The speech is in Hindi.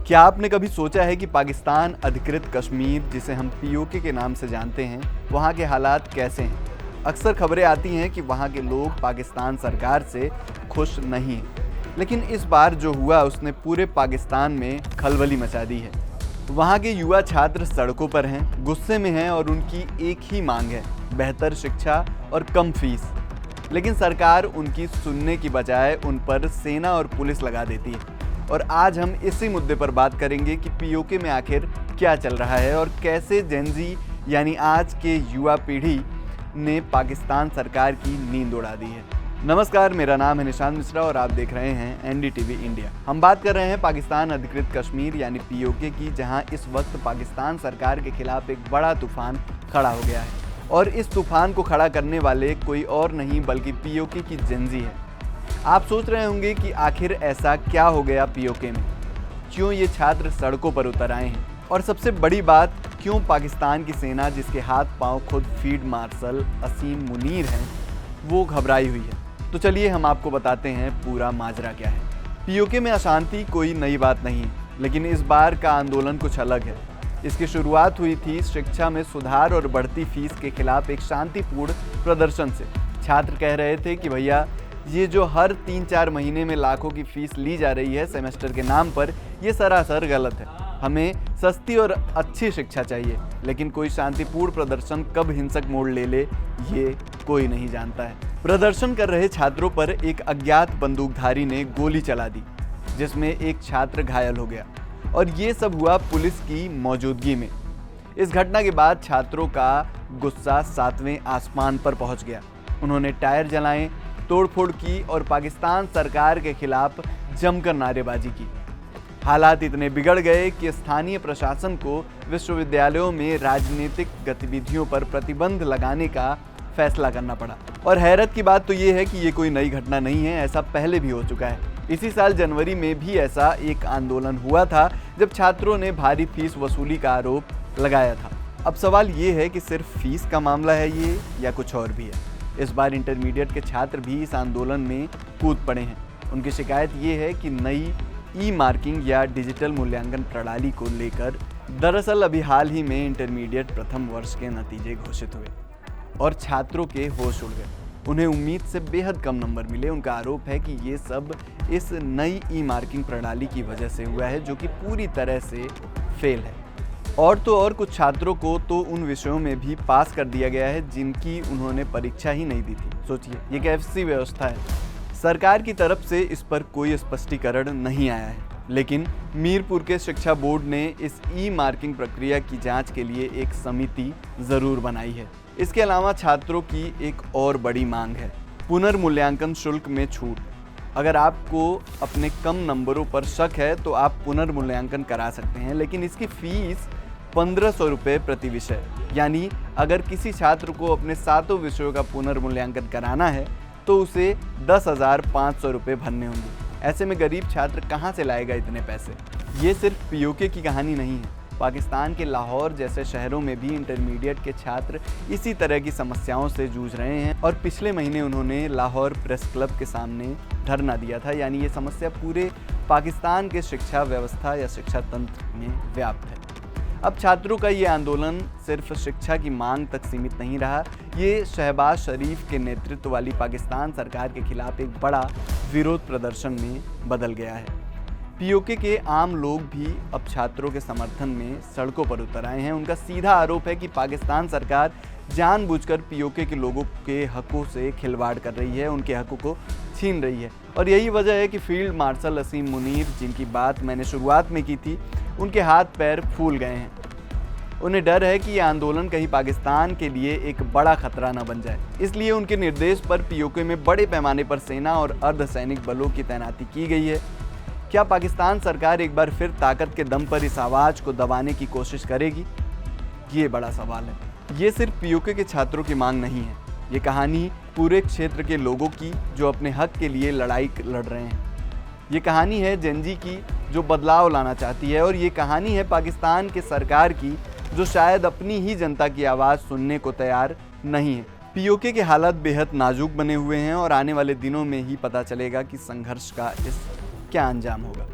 क्या आपने कभी सोचा है कि पाकिस्तान अधिकृत कश्मीर, जिसे हम पीओके के नाम से जानते हैं, वहाँ के हालात कैसे हैं? अक्सर खबरें आती हैं कि वहाँ के लोग पाकिस्तान सरकार से खुश नहीं हैं, लेकिन इस बार जो हुआ उसने पूरे पाकिस्तान में खलबली मचा दी है। वहाँ के युवा छात्र सड़कों पर हैं, गुस्से में हैं और उनकी एक ही मांग है, बेहतर शिक्षा और कम फीस। लेकिन सरकार उनकी सुनने की बजाय उन पर सेना और पुलिस लगा देती है। और आज हम इसी मुद्दे पर बात करेंगे कि पीओके में आखिर क्या चल रहा है और कैसे जेनजी यानी आज के युवा पीढ़ी ने पाकिस्तान सरकार की नींद उड़ा दी है। नमस्कार, मेरा नाम है निशांत मिश्रा और आप देख रहे हैं एनडीटीवी इंडिया। हम बात कर रहे हैं पाकिस्तान अधिकृत कश्मीर यानी पीओके की, जहां इस वक्त पाकिस्तान सरकार के खिलाफ एक बड़ा तूफान खड़ा हो गया है। और इस तूफान को खड़ा करने वाले कोई और नहीं बल्कि पीओके की जेनजी है। आप सोच रहे होंगे कि आखिर ऐसा क्या हो गया पीओके में, क्यों ये छात्र सड़कों पर उतर आए हैं, और सबसे बड़ी बात, क्यों पाकिस्तान की सेना, जिसके हाथ पांव खुद फील्ड मार्शल असीम मुनीर हैं, वो घबराई हुई है। तो चलिए हम आपको बताते हैं पूरा माजरा क्या है। पीओके में अशांति कोई नई बात नहीं है, लेकिन इस बार का आंदोलन कुछ अलग है। इसकी शुरुआत हुई थी शिक्षा में सुधार और बढ़ती फीस के खिलाफ एक शांतिपूर्ण प्रदर्शन से। छात्र कह रहे थे कि भैया, ये जो हर 3-4 महीने में लाखों की फीस ली जा रही है सेमेस्टर के नाम पर, ये सरासर गलत है। हमें सस्ती और अच्छी शिक्षा चाहिए। लेकिन कोई शांतिपूर्ण प्रदर्शन कब हिंसक मोड़ ले ले, ये कोई नहीं जानता है। प्रदर्शन कर रहे छात्रों पर एक अज्ञात बंदूकधारी ने गोली चला दी, जिसमें एक छात्र घायल हो गया, और ये सब हुआ पुलिस की मौजूदगी में। इस घटना के बाद छात्रों का गुस्सा 7वें आसमान पर पहुंच गया। उन्होंने टायर जलाए, तोड़फोड़ की और पाकिस्तान सरकार के खिलाफ जमकर नारेबाजी की। हालात इतने बिगड़ गए कि स्थानीय प्रशासन को विश्वविद्यालयों में राजनीतिक गतिविधियों पर प्रतिबंध लगाने का फैसला करना पड़ा। और हैरत की बात तो ये है कि ये कोई नई घटना नहीं है, ऐसा पहले भी हो चुका है। इसी साल जनवरी में भी ऐसा एक आंदोलन हुआ था, जब छात्रों ने भारी फीस वसूली का आरोप लगाया था। अब सवाल ये है कि सिर्फ फीस का मामला है ये, या कुछ और भी है। इस बार इंटरमीडिएट के छात्र भी इस आंदोलन में कूद पड़े हैं। उनकी शिकायत ये है कि नई ई मार्किंग या डिजिटल मूल्यांकन प्रणाली को लेकर दरअसल अभी हाल ही में इंटरमीडिएट प्रथम वर्ष के नतीजे घोषित हुए और छात्रों के होश उड़ गए। उन्हें उम्मीद से बेहद कम नंबर मिले। उनका आरोप है कि ये सब इस नई ई मार्किंग प्रणाली की वजह से हुआ है, जो कि पूरी तरह से फेल है। और तो और, कुछ छात्रों को तो उन विषयों में भी पास कर दिया गया है जिनकी उन्होंने परीक्षा ही नहीं दी थी। सोचिए, ये कैसी व्यवस्था है। सरकार की तरफ से इस पर कोई स्पष्टीकरण नहीं आया है, लेकिन मीरपुर के शिक्षा बोर्ड ने इस ई मार्किंग प्रक्रिया की जांच के लिए एक समिति जरूर बनाई है। इसके अलावा छात्रों की एक और बड़ी मांग है, पुनर्मूल्यांकन शुल्क में छूट। अगर आपको अपने कम नंबरों पर शक है तो आप पुनर्मूल्यांकन करा सकते हैं, लेकिन इसकी फीस 1500 रुपये प्रति विषय। यानी अगर किसी छात्र को अपने 7 विषयों का पुनर्मूल्यांकन कराना है तो उसे 10,500 रुपये भरने होंगे। ऐसे में गरीब छात्र कहाँ से लाएगा इतने पैसे। ये सिर्फ पीओके की कहानी नहीं है। पाकिस्तान के लाहौर जैसे शहरों में भी इंटरमीडिएट के छात्र इसी तरह की समस्याओं से जूझ रहे हैं, और पिछले महीने उन्होंने लाहौर प्रेस क्लब के सामने धरना दिया था। यानी ये समस्या पूरे पाकिस्तान के शिक्षा व्यवस्था या शिक्षा तंत्र में व्याप्त है। अब छात्रों का ये आंदोलन सिर्फ शिक्षा की मांग तक सीमित नहीं रहा, ये शहबाज शरीफ के नेतृत्व वाली पाकिस्तान सरकार के खिलाफ एक बड़ा विरोध प्रदर्शन में बदल गया है। पीओके के आम लोग भी अब छात्रों के समर्थन में सड़कों पर उतर आए हैं। उनका सीधा आरोप है कि पाकिस्तान सरकार जानबूझकर पीओके के लोगों के हकों से खिलवाड़ कर रही है, उनके हकों को छीन रही है। और यही वजह है कि फील्ड मार्शल असीम मुनीर, जिनकी बात मैंने शुरुआत में की थी, उनके हाथ पैर फूल गए हैं। उन्हें डर है कि ये आंदोलन कहीं पाकिस्तान के लिए एक बड़ा खतरा न बन जाए। इसलिए उनके निर्देश पर पीओके में बड़े पैमाने पर सेना और अर्धसैनिक बलों की तैनाती की गई है। क्या पाकिस्तान सरकार एक बार फिर ताकत के दम पर इस आवाज़ को दबाने की कोशिश करेगी? ये बड़ा सवाल है। ये सिर्फ पीओके के छात्रों की मांग नहीं है, ये कहानी पूरे क्षेत्र के लोगों की जो अपने हक के लिए लड़ाई लड़ रहे हैं। ये कहानी है जेनजी की जो बदलाव लाना चाहती है, और ये कहानी है पाकिस्तान के सरकार की जो शायद अपनी ही जनता की आवाज़ सुनने को तैयार नहीं है। पीओके के हालात बेहद नाजुक बने हुए हैं और आने वाले दिनों में ही पता चलेगा कि संघर्ष का क्या अंजाम होगा।